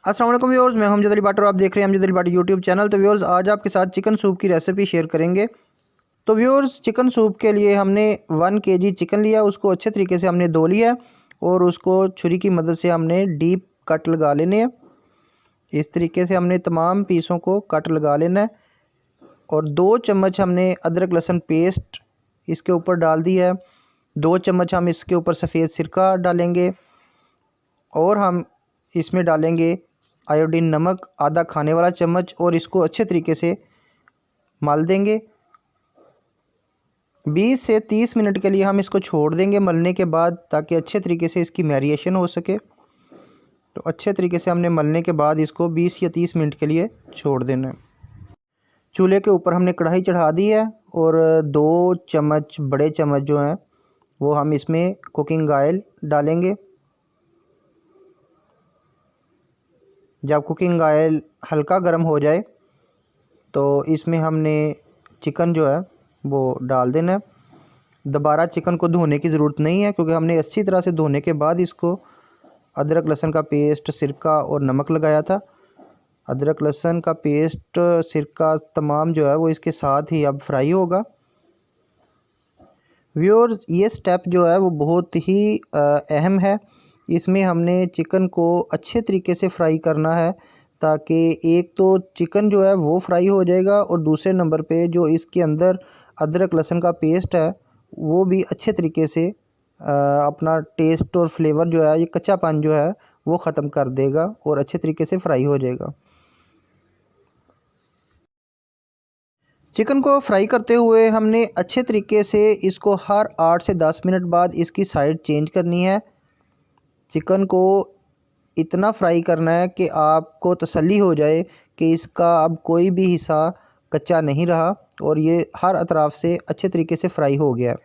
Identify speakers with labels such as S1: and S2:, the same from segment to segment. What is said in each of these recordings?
S1: अस्सलाम वालेकुम व्यूअर्स, मैं हमजद अली भट्ट और आप देख रहे हैं हमजद अली भट्ट यूट्यूब चैनल। तो व्यूअर्स, आज आपके साथ चिकन सूप की रेसिपी शेयर करेंगे। तो व्यूअर्स, चिकन सूप के लिए हमने 1 केजी चिकन लिया, उसको अच्छे तरीके से हमने धो लिया और उसको छुरी की मदद से हमने डीप कट लगा लेने हैं। इस तरीके से हमने तमाम पीसों को कट लगा लेना है। और 2 चम्मच हमने अदरक लहसुन पेस्ट इसके ऊपर डाल दिया है। 2 चम्मच हम इसके ऊपर सफ़ेद सिरका डालेंगे और हम इसमें डालेंगे आयोडीन नमक आधा खाने वाला चम्मच और इसको अच्छे तरीके से मल देंगे। 20 से 30 मिनट के लिए हम इसको छोड़ देंगे मलने के बाद, ताकि अच्छे तरीके से इसकी मैरिनेशन हो सके। तो अच्छे तरीके से हमने मलने के बाद इसको 20 या 30 मिनट के लिए छोड़ देना है। चूल्हे के ऊपर हमने कढ़ाई चढ़ा दी है और 2 चम्मच बड़े चम्मच जो हैं वो हम इसमें कुकिंग ऑयल डालेंगे। जब कुकिंग ऑयल हल्का गर्म हो जाए तो इसमें हमने चिकन जो है वो डाल देना है। दोबारा चिकन को धोने की ज़रूरत नहीं है, क्योंकि हमने अच्छी तरह से धोने के बाद इसको अदरक लहसुन का पेस्ट, सिरका और नमक लगाया था। अदरक लहसुन का पेस्ट, सिरका तमाम जो है वो इसके साथ ही अब फ्राई होगा। व्यूअर्स, ये स्टेप जो है वो बहुत ही अहम है। इसमें हमने चिकन को अच्छे तरीके से फ्राई करना है, ताकि एक तो चिकन जो है वो फ्राई हो जाएगा और दूसरे नंबर पे जो इसके अंदर अदरक लहसुन का पेस्ट है वो भी अच्छे तरीके से अपना टेस्ट और फ्लेवर जो है, ये कच्चापन जो है वो ख़त्म कर देगा और अच्छे तरीके से फ्राई हो जाएगा। चिकन को फ्राई करते हुए हमने अच्छे तरीके से इसको हर 8 से 10 मिनट बाद इसकी साइड चेंज करनी है। चिकन को इतना फ्राई करना है कि आपको तसल्ली हो जाए कि इसका अब कोई भी हिस्सा कच्चा नहीं रहा और ये हर अतराफ़ से अच्छे तरीके से फ्राई हो गया है।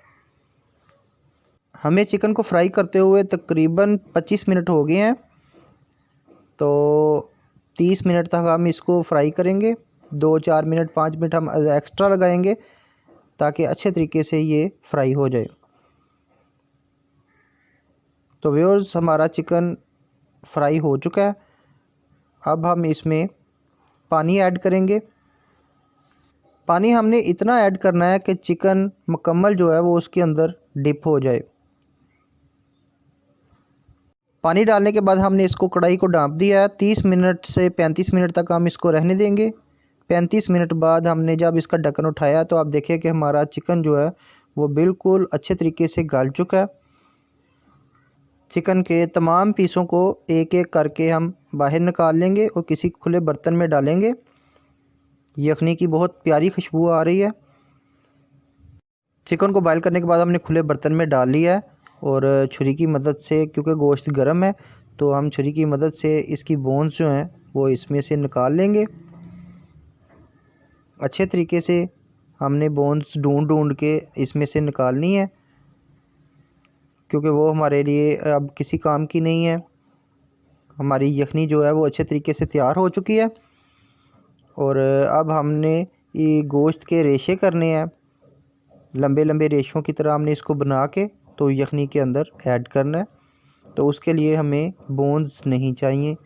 S1: हमें चिकन को फ्राई करते हुए तकरीबन 25 मिनट हो गए हैं। तो 30 मिनट तक हम इसको फ्राई करेंगे। 2-4 मिनट 5 मिनट हम एक्स्ट्रा लगाएंगे ताकि अच्छे तरीके से ये फ्राई हो जाए। तो व्यूअर्स, हमारा चिकन फ्राई हो चुका है। अब हम इसमें पानी ऐड करेंगे। पानी हमने इतना ऐड करना है कि चिकन मुकम्मल जो है वो उसके अंदर डिप हो जाए। पानी डालने के बाद हमने इसको कढ़ाई को ढाँप दिया है। 30 मिनट से 35 मिनट तक हम इसको रहने देंगे। 35 मिनट बाद हमने जब इसका ढक्कन उठाया तो आप देखिए कि हमारा चिकन जो है वो बिल्कुल अच्छे तरीके से गल चुका है। चिकन के तमाम पीसों को एक एक करके हम बाहर निकाल लेंगे और किसी खुले बर्तन में डालेंगे। यखनी की बहुत प्यारी खुशबू आ रही है। चिकन को बॉयल करने के बाद हमने खुले बर्तन में डाल लिया है और छुरी की मदद से, क्योंकि गोश्त गर्म है, तो हम छुरी की मदद से इसकी बोन्स जो हैं वो इसमें से निकाल लेंगे। अच्छे तरीके से हमने बोन्स ढूंढ ढूंढ के इसमें से निकालनी है, क्योंकि वो हमारे लिए अब किसी काम की नहीं है। हमारी यखनी जो है वो अच्छे तरीके से तैयार हो चुकी है और अब हमने ये गोश्त के रेशे करने हैं। लंबे लंबे रेशों की तरह हमने इसको बना के तो यखनी के अंदर ऐड करना है। तो उसके लिए हमें बोन्स नहीं चाहिए,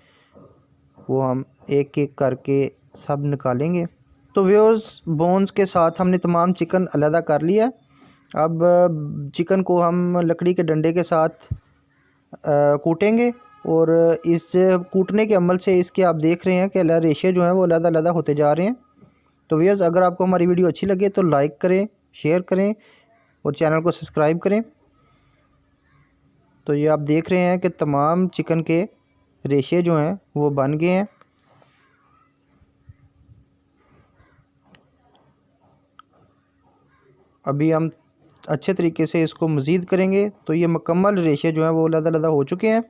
S1: वो हम एक एक करके सब निकालेंगे। तो व्यूअर्स, बोन्स के साथ हमने तमाम चिकन अलहदा कर लिया। अब चिकन को हम लकड़ी के डंडे के साथ कूटेंगे और इस कूटने के अमल से इसके आप देख रहे हैं कि रेशे जो हैं वो अलग अलग होते जा रहे हैं। तो व्यूअर्स, अगर आपको हमारी वीडियो अच्छी लगे तो लाइक करें, शेयर करें और चैनल को सब्सक्राइब करें। तो ये आप देख रहे हैं कि तमाम चिकन के रेशे जो हैं वो बन गए हैं। अभी हम अच्छे तरीके से इसको मज़ीद करेंगे तो ये मुकम्मल रेशे जो हैं वो अलग हो चुके हैं।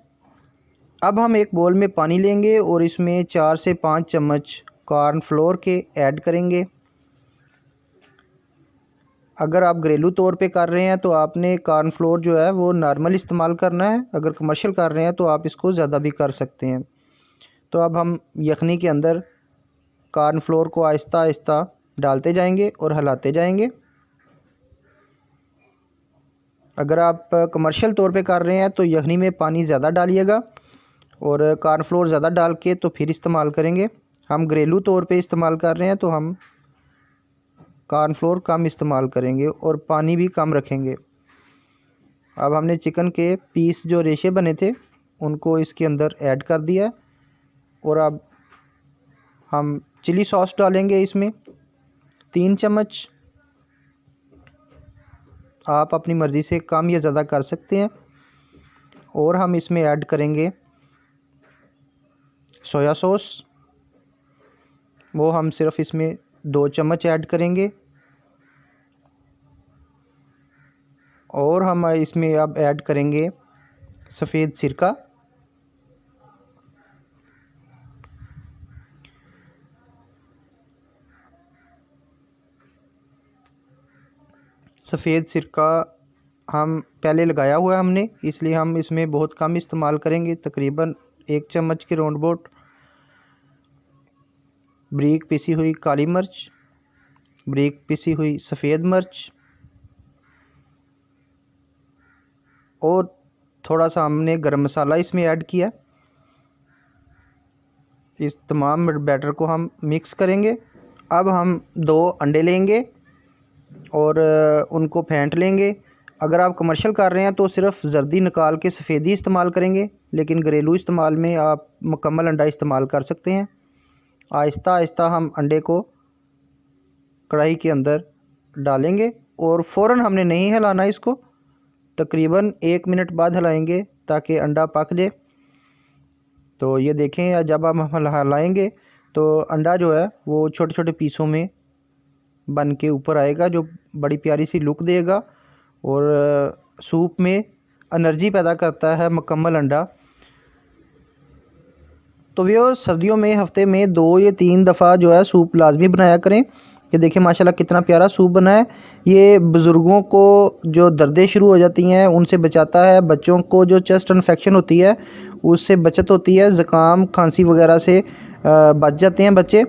S1: अब हम एक बोल में पानी लेंगे और इसमें 4 से 5 चम्मच कॉर्नफ्लोर के ऐड करेंगे। अगर आप घरेलू तौर पे कर रहे हैं तो आपने कॉर्नफ्लोर जो है वो नॉर्मल इस्तेमाल करना है। अगर कमर्शियल कर रहे हैं तो आप इसको ज़्यादा भी कर सकते हैं। तो अब हम यखनी के अंदर कॉर्नफ्लोर को आहिस्ता आहिस्ता डालते जाएंगे और हिलाते जाएंगे। अगर आप कमर्शियल तौर पे कर रहे हैं तो यखनी में पानी ज़्यादा डालिएगा और कॉर्नफ्लोर ज़्यादा डाल के तो फिर इस्तेमाल करेंगे। हम घरेलू तौर पे इस्तेमाल कर रहे हैं तो हम कॉर्नफ्लोर कम इस्तेमाल करेंगे और पानी भी कम रखेंगे। अब हमने चिकन के पीस जो रेशे बने थे उनको इसके अंदर ऐड कर दिया और अब हम चिली सॉस डालेंगे इसमें 3 चम्मच। आप अपनी मर्ज़ी से कम या ज़्यादा कर सकते हैं। और हम इसमें ऐड करेंगे सोया सॉस, वो हम सिर्फ इसमें 2 चम्मच ऐड करेंगे। और हम इसमें अब ऐड करेंगे सफ़ेद सिरका, सफ़ेद सिरका हम पहले लगाया हुआ है हमने, इसलिए हम इसमें बहुत कम इस्तेमाल करेंगे, तकरीबन 1 चम्मच के राउंड अबाउट। बारीक पिसी हुई काली मिर्च, बारीक पिसी हुई सफ़ेद मिर्च और थोड़ा सा हमने गरम मसाला इसमें ऐड किया। इस तमाम बैटर को हम मिक्स करेंगे। अब हम 2 अंडे लेंगे और उनको फेंट लेंगे। अगर आप कमर्शियल कर रहे हैं तो सिर्फ जर्दी निकाल के सफ़ेदी इस्तेमाल करेंगे, लेकिन घरेलू इस्तेमाल में आप मुकम्मल अंडा इस्तेमाल कर सकते हैं। आहिस्ता आहिस्ता हम अंडे को कढ़ाई के अंदर डालेंगे और फ़ौरन हमने नहीं हिलाना इसको, तकरीबन 1 मिनट बाद हिलाएंगे ताकि अंडा पक जाए। तो ये देखें, जब हम हिलाएंगे तो अंडा जो है वो छोटे छोटे पीसों में बन के ऊपर आएगा, जो बड़ी प्यारी सी लुक देगा और सूप में एनर्जी पैदा करता है मुकम्मल अंडा। तो वो सर्दियों में हफ्ते में 2 या 3 दफ़ा जो है सूप लाजमी बनाया करें। ये देखिए माशाल्लाह कितना प्यारा सूप बना है। ये बुज़ुर्गों को जो दर्दें शुरू हो जाती हैं उनसे बचाता है, बच्चों को जो चेस्ट इन्फेक्शन होती है उससे बचत होती है, ज़ुकाम खांसी वगैरह से बच जाते हैं बच्चे।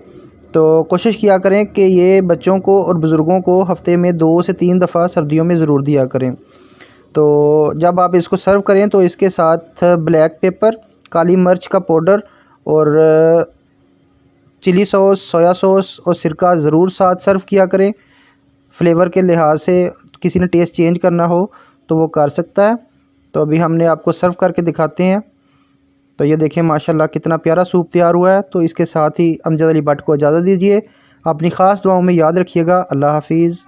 S1: तो कोशिश किया करें कि ये बच्चों को और बुज़ुर्गों को हफ्ते में 2 से 3 दफ़ा सर्दियों में ज़रूर दिया करें। तो जब आप इसको सर्व करें तो इसके साथ ब्लैक पेपर, काली मिर्च का पाउडर और चिली सॉस, सोया सॉस और सिरका ज़रूर साथ सर्व किया करें। फ्लेवर के लिहाज से किसी ने टेस्ट चेंज करना हो तो वो कर सकता है। तो अभी हमने आपको सर्व करके दिखाते हैं। तो ये देखें माशाल्लाह कितना प्यारा सूप तैयार हुआ है। तो इसके साथ ही अमजद अली भट्ट को इजाज़त दीजिए। अपनी ख़ास दुआओं में याद रखिएगा। अल्लाह हाफिज़।